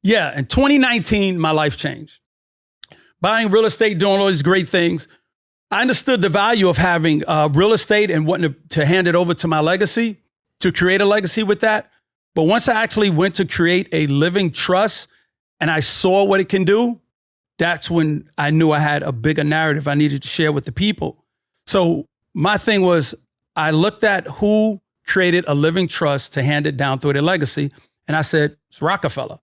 Yeah, in 2019, my life changed. Buying real estate, doing all these great things. I understood the value of having real estate and wanting to hand it over to my legacy, to create a legacy with that. But once I actually went to create a living trust and I saw what it can do, that's when I knew I had a bigger narrative I needed to share with the people. So my thing was, I looked at who created a living trust to hand it down through their legacy. And I said, it's Rockefeller.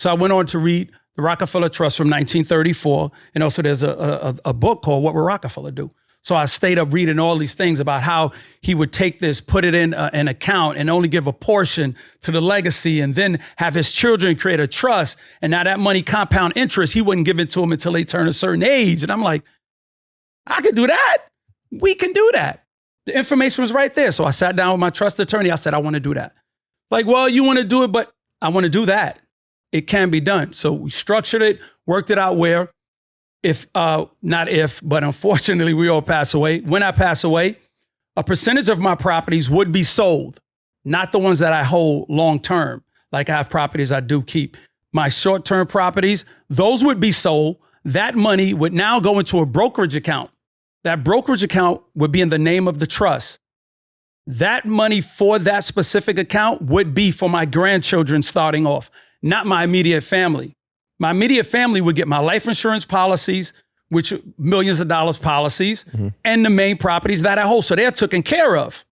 So I went on to read the Rockefeller Trust from 1934. And also there's a book called What Would Rockefeller Do? So I stayed up reading all these things about how he would take this, put it in an account and only give a portion to the legacy and then have his children create a trust. And now that money compound interest, he wouldn't give it to them until they turn a certain age. And I'm like, I could do that. We can do that. The information was right there. So I sat down with my trust attorney. I said, I want to do that. Like, well, you want to do it, but I want to do that. It can be done. So we structured it, worked it out where but unfortunately we all pass away. When I pass away, a percentage of my properties would be sold, not the ones that I hold long-term. Like I have properties I do keep. My short-term properties, those would be sold. That money would now go into a brokerage account. That brokerage account would be in the name of the trust. That money for that specific account would be for my grandchildren starting off, not my immediate family. My immediate family would get my life insurance policies, which are millions of dollars policies, and the main properties that I hold. So they're taken care of.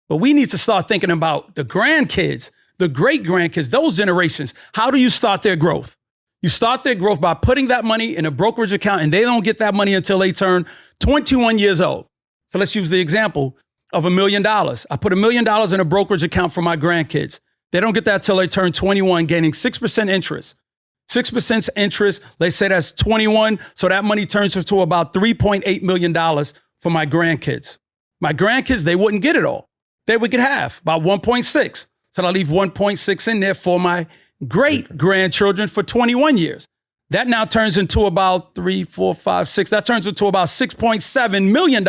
But we need to start thinking about the grandkids, the great grandkids, those generations. How do you start their growth? You start their growth by putting that money in a brokerage account, and they don't get that money until they turn 21 years old. So let's use the example of $1 million. I put $1 million in a brokerage account for my grandkids. They don't get that till they turn 21, gaining 6% interest. 6% interest, let's say that's 21. So that money turns into about $3.8 million for my grandkids. My grandkids, they wouldn't get it all. They would get half, about 1.6. So I'll leave 1.6 in there for my great grandchildren for 21 years. That now turns into about 3, 4, 5, 6. That turns into about $6.7 million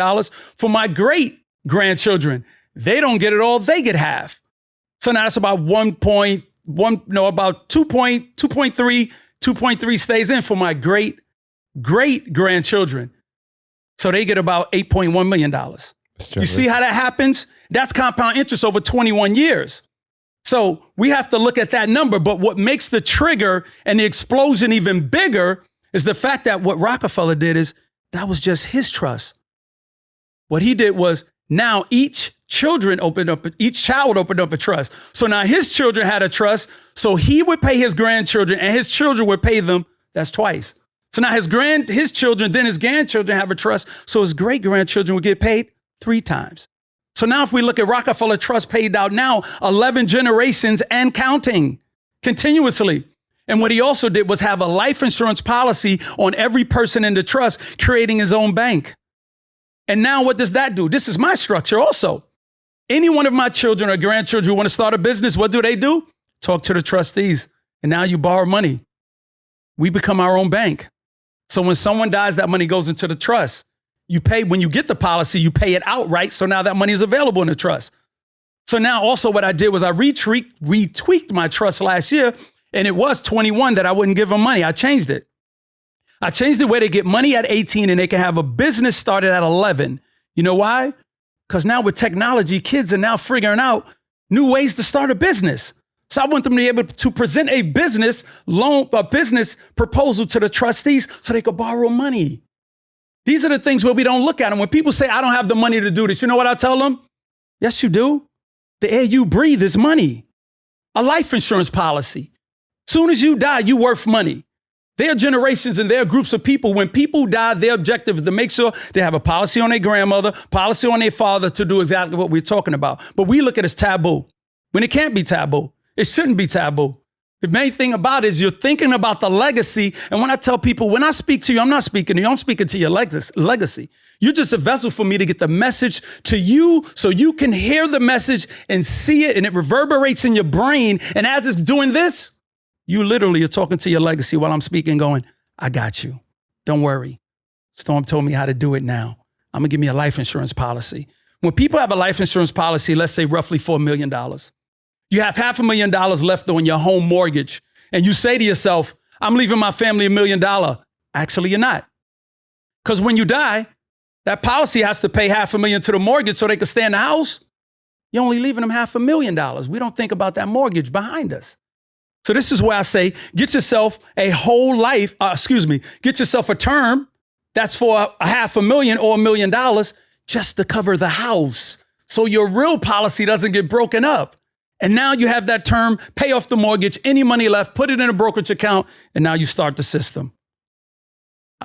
for my great grandchildren. They don't get it all. They get half. So now that's about about 2.3 stays in for my great grandchildren. So they get about $8.1 million. You see how that happens? That's compound interest over 21 years. So we have to look at that number. But what makes the trigger and the explosion even bigger is the fact that what Rockefeller did is that was just his trust. What he did was now each child opened up a trust. So now his children had a trust. So he would pay his grandchildren and his children would pay them. That's twice. So now his children, then his grandchildren have a trust. So his great grandchildren would get paid 3 times. So now if we look at Rockefeller Trust paid out now 11 generations and counting continuously. And what he also did was have a life insurance policy on every person in the trust, creating his own bank. And now what does that do? This is my structure also. Any one of my children or grandchildren who want to start a business, what do? Talk to the trustees. And now you borrow money. We become our own bank. So when someone dies, that money goes into the trust. You pay, when you get the policy, you pay it outright. So now that money is available in the trust. So now also what I did was I retweaked my trust last year, and it was 21 that I wouldn't give them money. I changed it. I changed it where they get money at 18 and they can have a business started at 11. You know why? Because now with technology, kids are now figuring out new ways to start a business. So I want them to be able to present a business proposal to the trustees so they could borrow money. These are the things where we don't look at them. When people say, I don't have the money to do this, you know what I tell them? Yes, you do. The air you breathe is money. A life insurance policy. Soon as you die, you worth money. There are generations and there are groups of people. When people die, their objective is to make sure they have a policy on their grandmother, policy on their father to do exactly what we're talking about. But we look at it as taboo when it can't be taboo. It shouldn't be taboo. The main thing about it is you're thinking about the legacy. And when I tell people, when I speak to you, I'm not speaking to you. I'm speaking to your legacy. You're just a vessel for me to get the message to you so you can hear the message and see it and it reverberates in your brain. And as it's doing this, you literally are talking to your legacy while I'm speaking, going, I got you. Don't worry. Storm told me how to do it now. I'm going to give me a life insurance policy. When people have a life insurance policy, let's say roughly $4 million, you have $500,000 left on your home mortgage. and you say to yourself, I'm leaving my family $1 million. Actually, you're not. Because when you die, that policy has to pay $500,000 to the mortgage so they can stay in the house. You're only leaving them $500,000. We don't think about that mortgage behind us. So this is where I say, get yourself a whole life, get yourself a term that's for $500,000 or $1 million just to cover the house. So your real policy doesn't get broken up. And now you have that term, pay off the mortgage, any money left, put it in a brokerage account, and now you start the system.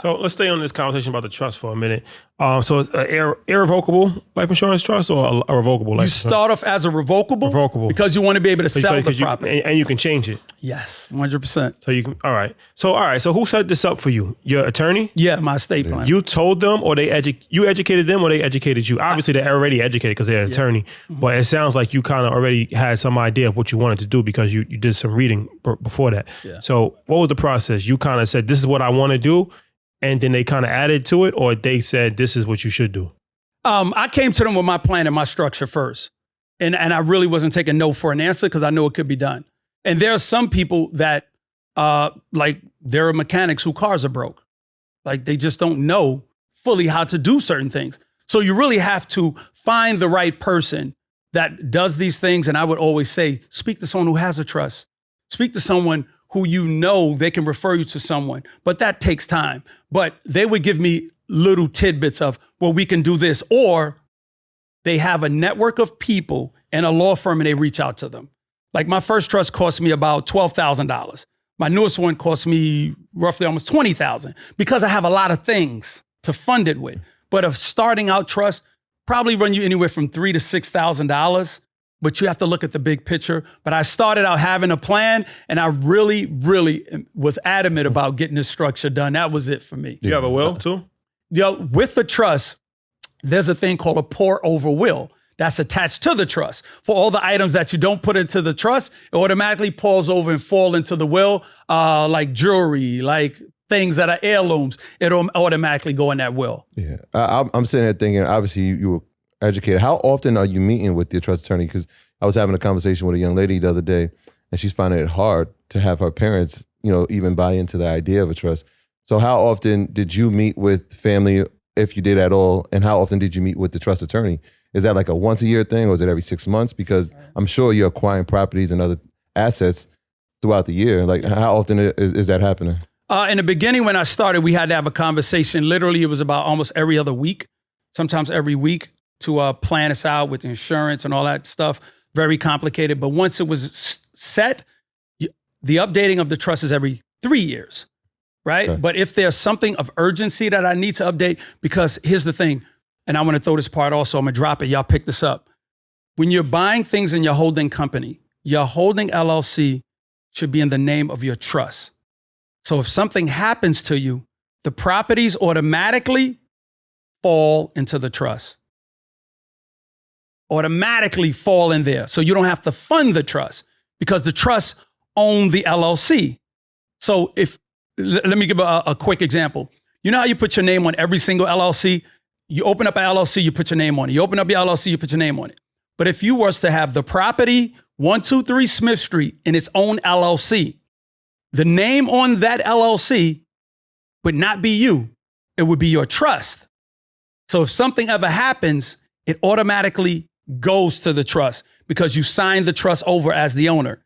So let's stay on this conversation about the trust for a minute. So it's an irrevocable life insurance trust or a revocable life insurance? You start off as a revocable because you want to be able to sell the property. And you can change it. Yes, 100%. So you can, all right. So who set this up for you? Your attorney? Yeah, my estate plan. You told them or you educated them or they educated you? Obviously they're already educated because they're an attorney, but it sounds like you kind of already had some idea of what you wanted to do because you did some reading before that. Yeah. So what was the process? You kind of said, this is what I want to do. And then they kind of added to it, or they said, this is what you should do? I came to them with my plan and my structure first. And I really wasn't taking no for an answer because I know it could be done. And there are some people that, like, there are mechanics whose cars are broke. Like, they just don't know fully how to do certain things. So you really have to find the right person that does these things. And I would always say, speak to someone who has a trust. Speak to someone who you know they can refer you to someone, but that takes time. But they would give me little tidbits of, well, we can do this, or they have a network of people and a law firm and they reach out to them. Like my first trust cost me about $12,000. My newest one cost me roughly almost $20,000 because I have a lot of things to fund it with. But a starting out trust probably run you anywhere from $3,000 to $6,000. But you have to look at the big picture. But I started out having a plan, and I really, really was adamant about getting this structure done. That was it for me. You have a will too? With the trust, there's a thing called a pour over will that's attached to the trust. For all the items that you don't put into the trust, it automatically pours over and fall into the will, like jewelry, like things that are heirlooms. It'll automatically go in that will. Yeah, I'm sitting there thinking, obviously you were educated. How often are you meeting with your trust attorney? Because I was having a conversation with a young lady the other day, and she's finding it hard to have her parents, even buy into the idea of a trust. So how often did you meet with family, if you did at all, and how often did you meet with the trust attorney? Is that like a once a year thing, or is it every 6 months? Because I'm sure you're acquiring properties and other assets throughout the year. Like, how often is that happening? In the beginning, when I started, we had to have a conversation. Literally, it was about almost every other week, sometimes every week, to plan us out with insurance and all that stuff. Very complicated. But once it was set, the updating of the trust is every 3 years, right? Okay. But if there's something of urgency that I need to update, because here's the thing, and I want to throw this part also, I'm going to drop it. Y'all pick this up. When you're buying things in your holding company, your holding LLC should be in the name of your trust. So if something happens to you, the properties automatically fall into the trust. Automatically fall in there. So you don't have to fund the trust because the trust own the LLC. So let me give a quick example. You know how you put your name on every single LLC? You open up an LLC, you put your name on it. You open up your LLC, you put your name on it. But if you was to have the property 123 Smith Street in its own LLC, the name on that LLC would not be you. It would be your trust. So if something ever happens, it automatically goes to the trust because you signed the trust over as the owner.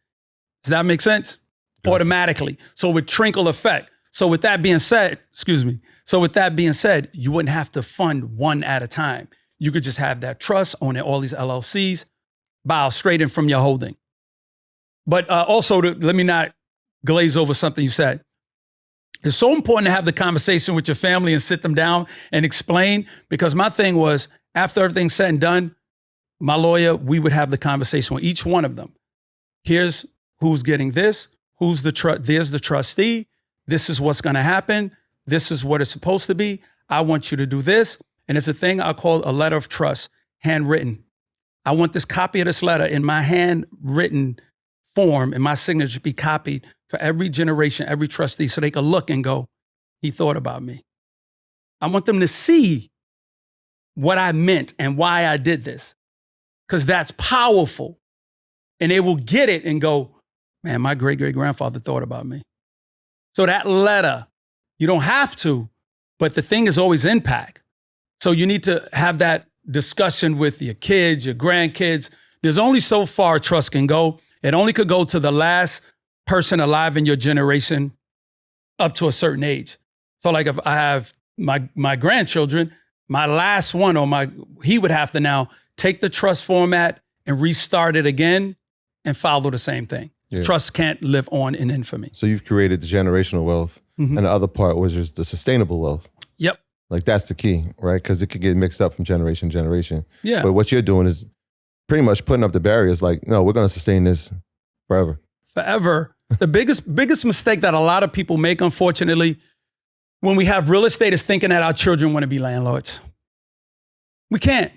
Does that make sense? Gotcha. Automatically. So with trickle effect. So with that being said, you wouldn't have to fund one at a time. You could just have that trust owning all these LLCs, buy straight in from your holding. But also, let me not glaze over something you said. It's so important to have the conversation with your family and sit them down and explain, because my thing was, after everything's said and done, my lawyer, we would have the conversation with each one of them. Here's who's getting this, there's the trustee, this is what's gonna happen, this is what it's supposed to be, I want you to do this. And it's a thing I call a letter of trust, handwritten. I want this copy of this letter in my handwritten form and my signature to be copied for every generation, every trustee, so they can look and go, he thought about me. I want them to see what I meant and why I did this, because that's powerful. And they will get it and go, Man, my great-great-grandfather thought about me. So that letter, you don't have to, but the thing is always impact. So you need to have that discussion with your kids, your grandkids. There's only so far trust can go. It only could go to the last person alive in your generation up to a certain age. So like if I have my grandchildren, my last one he would have to now take the trust format and restart it again and follow the same thing. Yeah. Trust can't live on in infamy. So you've created the generational wealth, and the other part was just the sustainable wealth. Yep. Like that's the key, right? Because it could get mixed up from generation to generation. Yeah. But what you're doing is pretty much putting up the barriers like, no, we're going to sustain this forever. Forever. The biggest mistake that a lot of people make, unfortunately, when we have real estate is thinking that our children want to be landlords. We can't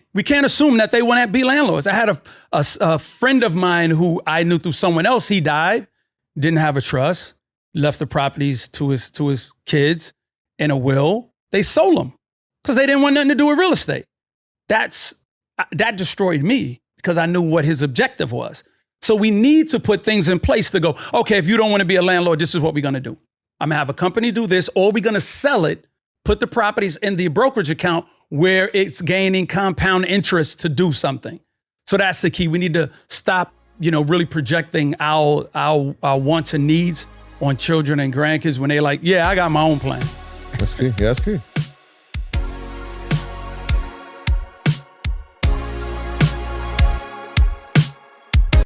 assume that they want to be landlords. I had a friend of mine who I knew through someone else. He died, didn't have a trust, left the properties to his kids in a will. They sold them because they didn't want nothing to do with real estate. That destroyed me because I knew what his objective was. So we need to put things in place to go, okay, if you don't want to be a landlord, this is what we're going to do. I'm going to have a company do this, or we're going to sell it, put the properties in the brokerage account where it's gaining compound interest to do something. So that's the key. We need to stop, really projecting our wants and needs on children and grandkids when they're like, yeah, I got my own plan. That's key. Yeah, that's key.